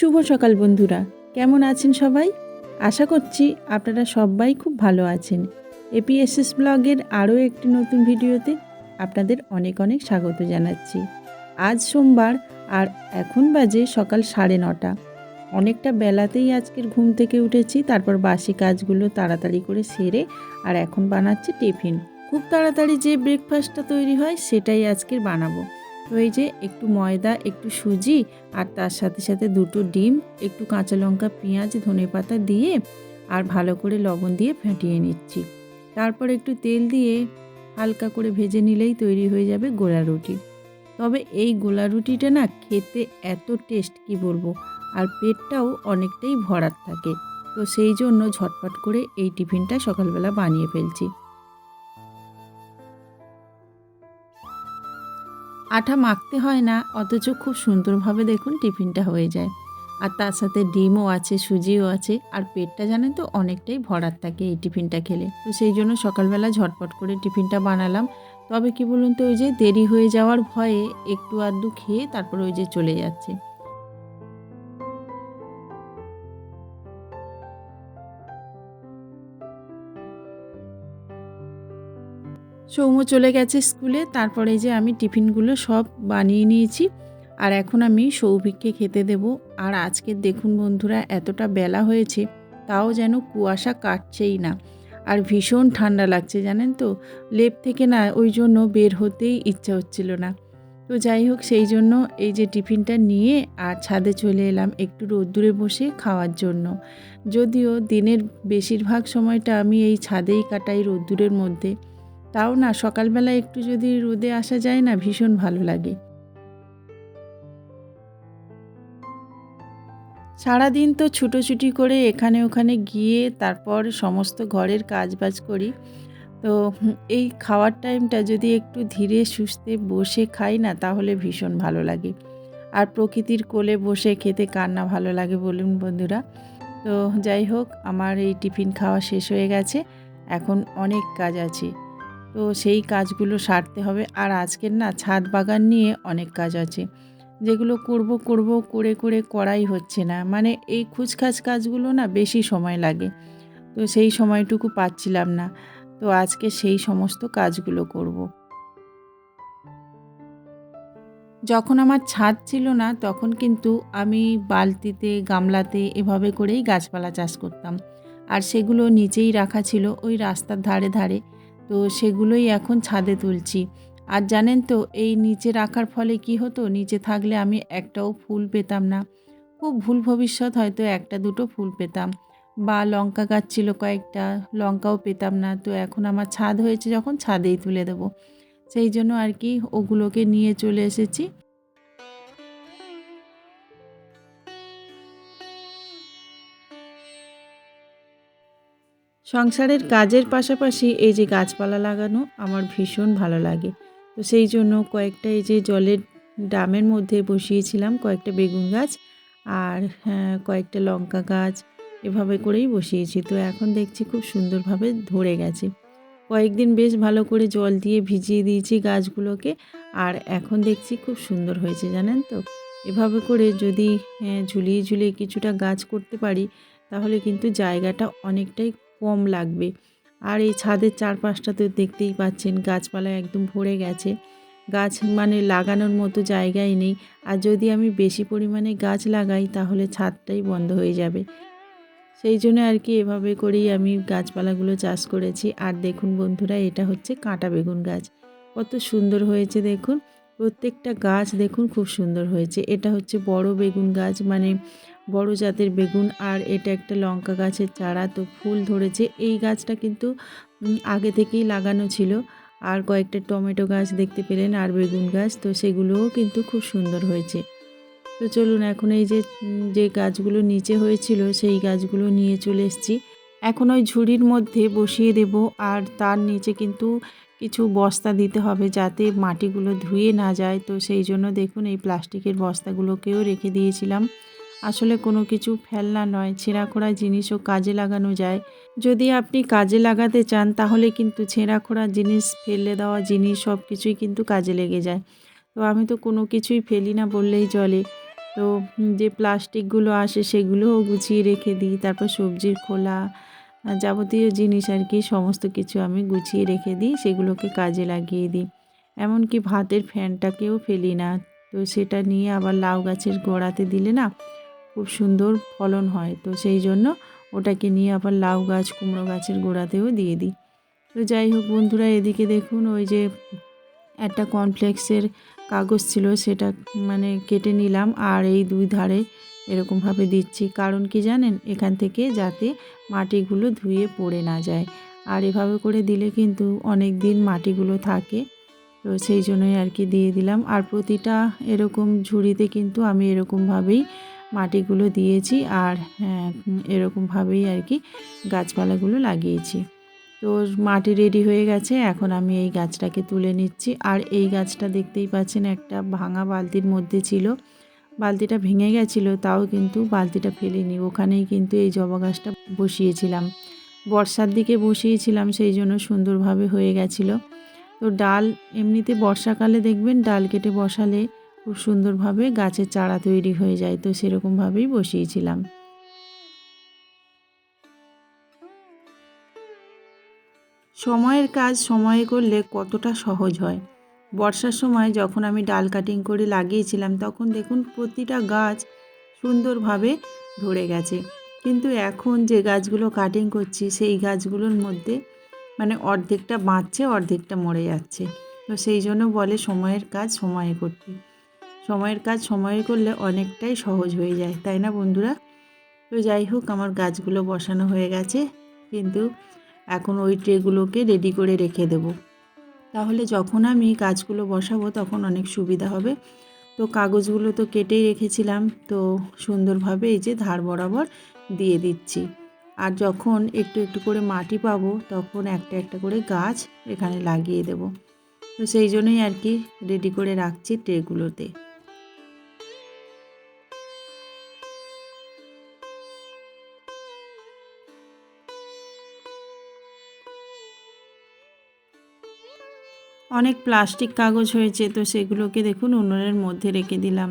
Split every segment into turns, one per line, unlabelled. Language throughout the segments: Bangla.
শুভ সকাল বন্ধুরা, কেমন আছেন সবাই? আশা করছি আপনারা সবাই খুব ভালো আছেন। এপিএসএস ব্লগের আরও একটি নতুন ভিডিওতে আপনাদের অনেক অনেক স্বাগত জানাচ্ছি। আজ সোমবার আর এখন বাজে সকাল 9:30। অনেকটা বেলাতেই আজকের ঘুম থেকে উঠেছি, তারপর বাসি কাজগুলো তাড়াতাড়ি করে সেরে আর এখন বানাচ্ছি টিফিন। খুব তাড়াতাড়ি যে ব্রেকফাস্টটা তৈরি হয় সেটাই আজকের বানাবো। তো এই যে একটু ময়দা, একটু সুজি আর তার সাথে সাথে 2টো ডিম, একটু কাঁচা লঙ্কা, পেঁয়াজ, ধনেপাতা দিয়ে আর ভালো করে লবণ দিয়ে ফেটিয়ে নিচ্ছি। তারপর একটু তেল দিয়ে হালকা করে ভেজে নিলেই তৈরি হয়ে যাবে গোলা রুটি। তবে এই গোলা রুটিটা না খেতে এত টেস্ট কি বলবো, আর পেটটাও অনেকটাই ভরাট থাকে। তো সেই জন্য ঝটপট করে এই টিফিনটা সকালবেলা বানিয়ে ফেলছি। আটা মাখতে হয় না, অথচ খুব সুন্দরভাবে দেখুন টিফিনটা হয়ে যায়। আর তার সাথে ডিমও আছে, সুজিও আছে, আর পেটটা জানেন তো অনেকটাই ভরাট থাকে এই টিফিনটা খেলে। তো সেই জন্য সকালবেলা ঝটপট করে টিফিনটা বানালাম। তবে কি বলুন তো, ওই যে দেরি হয়ে যাওয়ার ভয়ে একটু আধটু খেয়ে তারপর ওই যে চলে যাচ্ছে। সৌম্য চলে গেছে স্কুলে, তারপরে যে আমি টিফিনগুলো সব বানিয়ে নিয়েছি আর এখন আমি সৌভিককে খেতে দেব। আর আজকে দেখুন বন্ধুরা, এতটা বেলা হয়েছে তাও যেন কুয়াশা কাটছেই না, আর ভীষণ ঠান্ডা লাগছে জানেন তো। লেপ থেকে না ওই জন্য বের হতেই ইচ্ছা হচ্ছিল না। তো যাই হোক, সেই জন্য এই যে টিফিনটা নিয়ে আর ছাদে চলে এলাম একটু রোদ্দুরে বসে খাওয়ার জন্য। যদিও দিনের বেশিরভাগ সময়টা আমি এই ছাদেই কাটাই রোদ্দুরের মধ্যে, তাও না সকালবেলা একটু যদি রোদে আসা যায় না ভীষণ ভালো লাগে। সারাদিন তো ছুটোছুটি করে এখানে ওখানে গিয়ে তারপর সমস্ত ঘরের কাজবাজ করি। তো এই খাওয়ার টাইমটা যদি একটু ধীরে সুস্থে বসে খাই না তাহলে ভীষণ ভালো লাগে। আর প্রকৃতির কোলে বসে খেতে কার না ভালো লাগে বলুন বন্ধুরা। তো যাই হোক, আমার এই টিফিন খাওয়া শেষ হয়ে গেছে, এখন অনেক কাজ আছে। তো সেই কাজগুলো সারতে হবে। আর আজকের না ছাদ বাগান নিয়ে অনেক কাজ আছে, যেগুলো করব করব করে করে করাই হচ্ছে না। মানে এই খুচখাচ কাজগুলো না বেশি সময় লাগে, তো সেই সময়টুকু পাচ্ছিলাম না। তো আজকে সেই সমস্ত কাজগুলো করব। যখন আমার ছাদ ছিল না তখন কিন্তু আমি বালতিতে, গামলাতে এভাবে করেই গাছপালা চাষ করতাম। আর সেগুলো নিচেই রাখা ছিল ওই রাস্তার ধারে ধারে। তো সেগুলোই এখন ছাদে তুলছি। আর জানেন তো, এই নিচে রাখার ফলে কি হতো, নিচে থাকলে আমি একটাও ফুল পেতাম না। খুব ভুল ভবিষ্যৎ হয়তো একটা দুটো ফুল পেতাম, বা লঙ্কা গাছ ছিল কয়েকটা, লঙ্কাও পেতাম না। তো এখন আমার ছাদ হয়েছে যখন ছাদেই তুলে দেবো, সেই জন্য আর কি ওগুলোকে নিয়ে চলে এসেছি। সংসারের কাজের পাশাপাশি এই যে গাছপালা লাগানো আমার ভীষণ ভালো লাগে। তো সেই জন্য কয়েকটা এই যে জলের ড্রামের মধ্যে বসিয়েছিলাম কয়েকটা বেগুন গাছ, আর কয়েকটা লঙ্কা গাছ, এভাবে করেই বসিয়েছি। তো এখন দেখছি খুব সুন্দরভাবে ধরে গেছে। কয়েকদিন বেশ ভালো করে জল দিয়ে ভিজিয়ে দিয়েছি গাছগুলোকে, আর এখন দেখছি খুব সুন্দর হয়েছে জানেন তো। এভাবে করে যদি ঝুলিয়ে ঝুলিয়ে কিছুটা গাছ করতে পারি তাহলে কিন্তু জায়গাটা অনেকটাই কম লাগবে। আর এই ছাদের চারপাশটা তো দেখতেই পাচ্ছেন গাছপালা একদম ভরে গেছে। গাছ মানে লাগানোর মতো জায়গাই নেই। আর যদি আমি বেশি পরিমাণে গাছ লাগাই তাহলে ছাদটাই বন্ধ হয়ে যাবে। সেই জন্য আর কি এভাবে করেই আমি গাছপালাগুলো চাষ করেছি। আর দেখুন বন্ধুরা, এটা হচ্ছে কাঁটা বেগুন গাছ। কত সুন্দর হয়েছে দেখুন। প্রত্যেকটা গাছ দেখুন খুব সুন্দর হয়েছে। এটা হচ্ছে বড় বেগুন গাছ, মানে বড় জাতের বেগুন। আর এটা একটা লঙ্কা গাছের চারা, তো ফুল ধরেছে। এই গাছটা কিন্তু আগে থেকেই লাগানো ছিল। আর কয়েকটা টমেটো গাছ দেখতে পেলেন, আর বেগুন গাছ, তো সেগুলোও কিন্তু খুব সুন্দর হয়েছে। তো চলুন এখন এই যে যে গাছগুলো নিচে হয়েছিল সেই গাছগুলো নিয়ে চলে এসেছি। এখন ওই ঝুড়ির মধ্যে বসিয়ে দেব। আর তার নিচে কিন্তু কিছু বস্তা দিতে হবে যাতে মাটিগুলো ধুয়ে না যায়। তো সেই জন্য দেখুন এই প্লাস্টিকের বস্তাগুলোকেও রেখে দিয়েছিলাম। আসলে কোনো কিছু ফেলনা নয়, ছেঁড়াখোড়া জিনিসও কাজে লাগানো যায়। যদি আপনি কাজে লাগাতে চান তাহলে কিন্তু ছেঁড়াখোড়া জিনিস, ফেলে দেওয়া জিনিস সব কিছুই কিন্তু কাজে লেগে যায়। তো আমি তো কোনো কিছুই ফেলি না বললেই চলে। তো তো যে প্লাস্টিকগুলো আসে সেগুলোও গুছিয়ে রেখে দিই। তারপর সবজির খোলা যাবতীয় জিনিস আর কি সমস্ত কিছু আমি গুছিয়ে রেখে দিই, সেগুলোকে কাজে লাগিয়ে দিই। এমনকি ভাতের ফ্যানটাকেও ফেলি না। তো সেটা নিয়ে আবার লাউ গাছের গোড়াতে দিলে না খুব সুন্দর ফলন হয়। তো সেই জন্য ওটাকে নিয়ে আবার লাউ গাছ, কুমড়ো গাছের গোড়াতেও দিয়ে দিই। তো যাই হোক বন্ধুরা, এদিকে দেখুন ওই যে একটা কর্নফ্লেক্সের কাগজ ছিল, সেটা মানে কেটে নিলাম আর এই দুই ধারে এরকমভাবে দিচ্ছি। কারণ কি জানেন, এখান থেকে যাতে মাটিগুলো ধুয়ে পড়ে না যায়। আর এভাবে করে দিলে কিন্তু অনেক দিন মাটিগুলো থাকে। তো সেই জন্যই আর কি দিয়ে দিলাম। আর প্রতিটা এরকম ঝুড়িতে কিন্তু আমি এরকমভাবেই মাটিগুলো দিয়েছি আর এরকমভাবেই আর কি গাছপালাগুলো লাগিয়েছি। তো মাটি রেডি হয়ে গেছে, এখন আমি এই গাছটাকে তুলে নিচ্ছি। আর এই গাছটা দেখতেই পাচ্ছেন একটা ভাঙা বালতির মধ্যে ছিল, বালতিটা ভেঙে গেছিলো, তাও কিন্তু বালতিটা ফেলিনি, ওখানেই কিন্তু এই জবা গাছটা বসিয়েছিলাম। বর্ষার দিকে বসিয়েছিলাম, সেই জন্য সুন্দরভাবে হয়ে গেছিলো। তো ডাল এমনিতে বর্ষাকালে দেখবেন ডাল কেটে বসালে খুব সুন্দরভাবে গাছের চারা তৈরি হয়ে যায়, তো সেরকমভাবেই বসিয়েছিলাম। সময়ের কাজ সময়ে করলে কতটা সহজ হয়। বর্ষার সময় যখন আমি ডাল কাটিং করে লাগিয়েছিলাম, তখন দেখুন প্রতিটা গাছ সুন্দরভাবে ধরে গেছে। কিন্তু এখন যে গাছগুলো কাটিং করছি সেই গাছগুলোর মধ্যে মানে অর্ধেকটা বাঁচছে, অর্ধেকটা মরে যাচ্ছে। তো সেই জন্য বলে সময়ের কাজ সময়ে করতে। সময়ের কাজ সময়ে করলে অনেকটাই সহজ হয়ে যায়, তাই না বন্ধুরা? তো যাই হোক, আমার গাছগুলো বসানো হয়ে গেছে, কিন্তু এখন ওই ট্রেগুলোকে রেডি করে রেখে দেব। তাহলে যখন আমি গাছগুলো বসাবো তখন অনেক সুবিধা হবে। তো কাগজগুলো তো কেটেই রেখেছিলাম, তো সুন্দরভাবে এই যে ধার বরাবর দিয়ে দিচ্ছি। আর যখন একটু একটু করে মাটি পাবো তখন একটা একটা করে গাছ এখানে লাগিয়ে দেব। তো সেই জন্যই আর কি রেডি করে রাখছি ট্রেগুলোতে। অনেক প্লাস্টিক কাগজ হয়েছে, তো সেগুলোকে দেখুন উনুনের মধ্যে রেখে দিলাম।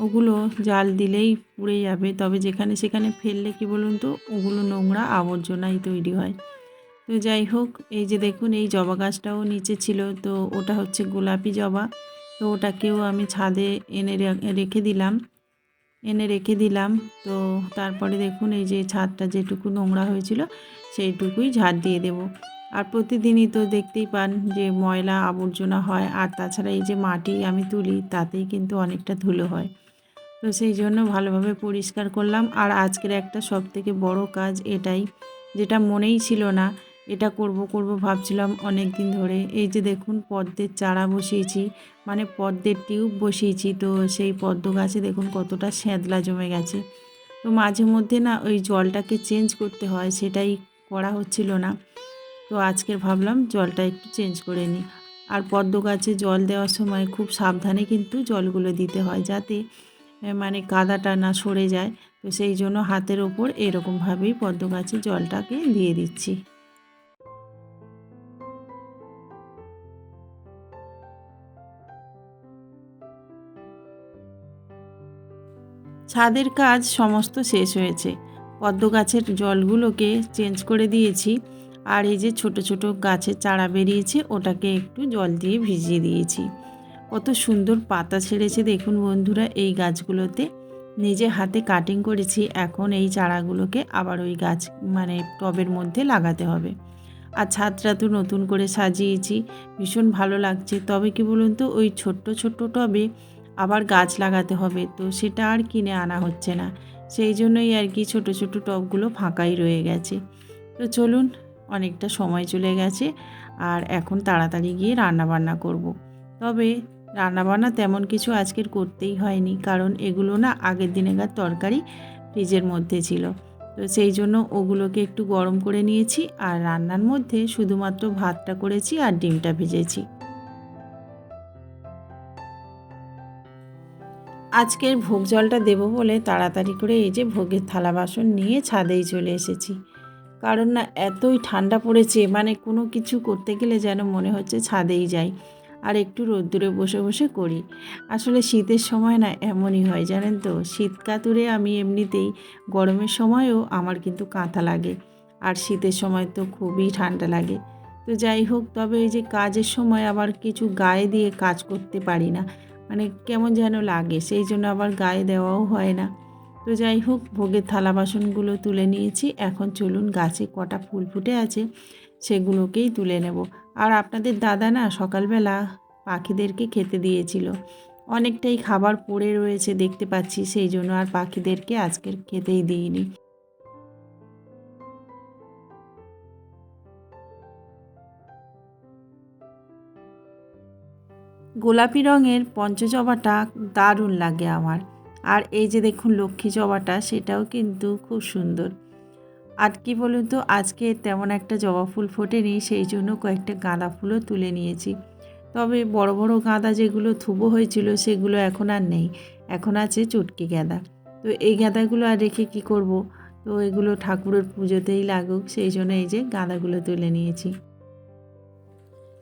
ওগুলো জাল দিলেই পুড়ে যাবে, তবে যেখানে সেখানে ফেললে কি বলুন তো, ওগুলো নোংরা আবর্জনাই তৈরি হয়। তো যাই হোক, এই যে দেখুন এই জবা গাছটাও নিচে ছিল, তো ওটা হচ্ছে গোলাপি জবা। তো ওটাকেও আমি ছাদে এনে রেখে দিলাম। তো তারপরে দেখুন এই যে ছাদটা যেটুকু নোংরা হয়েছিল সেইটুকুই ঝাড় দিয়ে দেব। আর প্রতিদিনই তো দেখতেই পান যে ময়লা আবর্জনা হয়, আর তাছাড়া এই যে মাটি আমি তুলি তাতেই কিন্তু অনেকটা ধুলো হয়। তো সেই জন্য ভালোভাবে পরিষ্কার করলাম। আর আজকের একটা সবথেকে বড় কাজ এটাই, যেটা মনেই ছিল না, এটা করব করব ভাবছিলাম অনেক দিন ধরে। এই যে দেখুন পদ্মের চারা বসিয়েছি, মানে পদ্মের টিউব বসিয়েছি। তো সেই পদ্ম গাছে দেখুন কতটা শ্যাদলা জমে গেছে। তো মাঝে মধ্যে না ওই জলটাকে চেঞ্জ করতে হয়, সেটাই করা হচ্ছিল না। তো আজকের ভাবলাম জলটা একটু চেঞ্জ করে নিই। আর পদ্ম গাছে জল দেওয়ার সময় খুব সাবধানে কিন্তু জলগুলো দিতে হয়, যাতে মানে কাদাটা না সরে যায়। তো সেই জন্য হাতের ওপর এরকমভাবেই পদ্ম গাছে জলটাকে দিয়ে দিচ্ছি। ছাদের কাজ সমস্ত শেষ হয়েছে, পদ্ম গাছের জলগুলোকে চেঞ্জ করে দিয়েছি। আর এই যে ছোট ছোট গাছের চারা বেরিয়েছে ওটাকে একটু জল দিয়ে ভিজিয়ে দিয়েছি। কত সুন্দর পাতা ছেড়েছে দেখুন বন্ধুরা এই গাছগুলোতে। নিজে হাতে কাটিং করেছি, এখন এই চারাগুলোকে আবার ওই গাছ মানে টবের মধ্যে লাগাতে হবে। আর ছাদটা তো নতুন করে সাজিয়েছি, ভীষণ ভালো লাগছে। তবে কি বলুন তো, ওই ছোট্ট ছোট্ট টবে আবার গাছ লাগাতে হবে, তো সেটা আর কিনে আনা হচ্ছে না। সেই জন্যই আর কি ছোট ছোট টবগুলো ফাঁকাই রয়ে গেছে। তো চলুন, অনেকটা সময় চলে গেছে, আর এখন তাড়াতাড়ি গিয়ে রান্নাবান্না করব। তবে রান্নাবান্না তেমন কিছু আজকের করতেই হয়নি, কারণ এগুলো না আগের দিনেকার তরকারি ফ্রিজের মধ্যে ছিল। তো সেই জন্য ওগুলোকে একটু গরম করে নিয়েছি, আর রান্নার মধ্যে শুধুমাত্র ভাতটা করেছি আর ডিমটা ভেজেছি। আজকের ভোগ জলটা দেবো বলে তাড়াতাড়ি করে এই যে ভোগের থালা বাসন নিয়ে ছাদেই চলে এসেছি। কারণ না এতই ঠান্ডা পড়েছে, মানে কোনো কিছু করতে গেলে যেন মনে হচ্ছে ছাদেই যাই। আর একটু রোদ্দুরে বসে বসে করি। আসলে শীতের সময় না এমনই হয় জানেন তো, শীত কাতুরে আমি এমনিতেই, গরমের সময়ও আমার কিন্তু কাঁথা লাগে, আর শীতের সময় তো খুবই ঠান্ডা লাগে। তো যাই হোক, তবে এই যে কাজের সময় আবার কিছু গায়ে দিয়ে কাজ করতে পারি না, মানে কেমন যেন লাগে, সেই জন্য আবার গায়ে দেওয়াও হয় না। তো যাই হোক, ভোগের থালা বাসনগুলো তুলে নিয়েছি। এখন চলুন গাছে কটা ফুল ফুটে আছে সেগুলোকেই তুলে নেব। আর আপনাদের দাদা না সকালবেলা পাখিদেরকে খেতে দিয়েছিল, অনেকটাই খাবার পড়ে রয়েছে দেখতে পাচ্ছি, সেই জন্য আর পাখিদেরকে আজকের খেতেই দিইনি। গোলাপি রঙের পঞ্চজবাটা দারুণ লাগে আমার। আর এই যে দেখুন লক্ষ্মী জবাটা, সেটাও কিন্তু খুব সুন্দর। আর কি বলুন তো, আজকে তেমন একটা জবা ফুল ফোটেনি, সেই জন্য কয়েকটা গাঁদা ফুলও তুলে নিয়েছি। তবে বড় বড় গাঁদা যেগুলো থুবো হয়েছিল সেগুলো এখন আর নেই, এখন আছে চুটকি গাঁদা। তো এই গাঁদাগুলো আর রেখে কি করব, তো এগুলো ঠাকুরের পুজোতেই লাগুক, সেই জন্য এই যে গাঁদাগুলো তুলে নিয়েছি।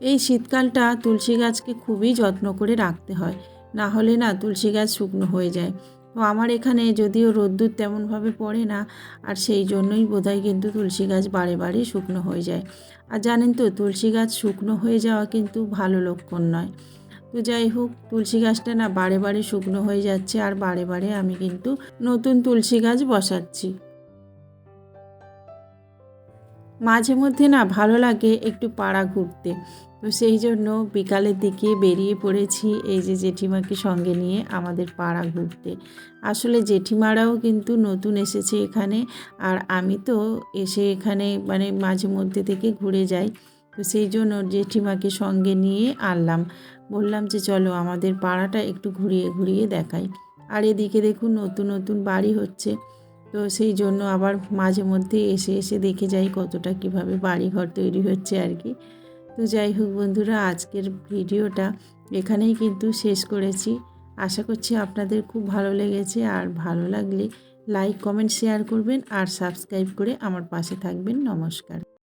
এই শীতকালটা তুলসী গাছকে খুবই যত্ন করে রাখতে হয়, না হলে না তুলসী গাছ শুকনো হয়ে যায়। তো আমার এখানে যদিও রোদ্দুর তেমনভাবে পড়ে না, আর সেই জন্যই বোধহয় কিন্তু তুলসী গাছ বারে বারে শুকনো হয়ে যায়। আর জানেন তো, তুলসী গাছ শুকনো হয়ে যাওয়া কিন্তু ভালো লক্ষণ নয়। তো যাই হোক, তুলসী গাছটা না বারে বারে শুকনো হয়ে যাচ্ছে, আর বারে বারে আমি কিন্তু নতুন তুলসী গাছ বসাচ্ছি। মাঝে মধ্যে না ভালো লাগে একটু পাড়া ঘুরতে, তো সেই জন্য বিকালের দিকে বেরিয়ে পড়েছি এই যে জেঠিমাকে সঙ্গে নিয়ে আমাদের পাড়া ঘুরতে। আসলে জেঠিমারাও কিন্তু নতুন এসেছে এখানে, আর আমি তো এসে এখানে মানে মাঝে মধ্যে থেকে ঘুরে যাই। তো সেই জন্য জেঠিমাকে সঙ্গে নিয়ে আনলাম, বললাম যে চলো আমাদের পাড়াটা একটু ঘুরিয়ে ঘুরিয়ে দেখাই। আর এদিকে দেখুন নতুন নতুন বাড়ি হচ্ছে, তো সেই জন্য আবার মাঝে মধ্যে এসে এসে দেখে যাই কতটা কিভাবে বাড়িঘর তৈরি হচ্ছে আর কি। তো যাই হোক বন্ধুরা, আজকের ভিডিওটা এখানেই কিন্তু শেষ করেছি। আশা করছি আপনাদের খুব ভালো লেগেছে, আর ভালো লাগলে লাইক কমেন্ট শেয়ার করবেন, আর সাবস্ক্রাইব করে আমার পাশে থাকবেন। নমস্কার।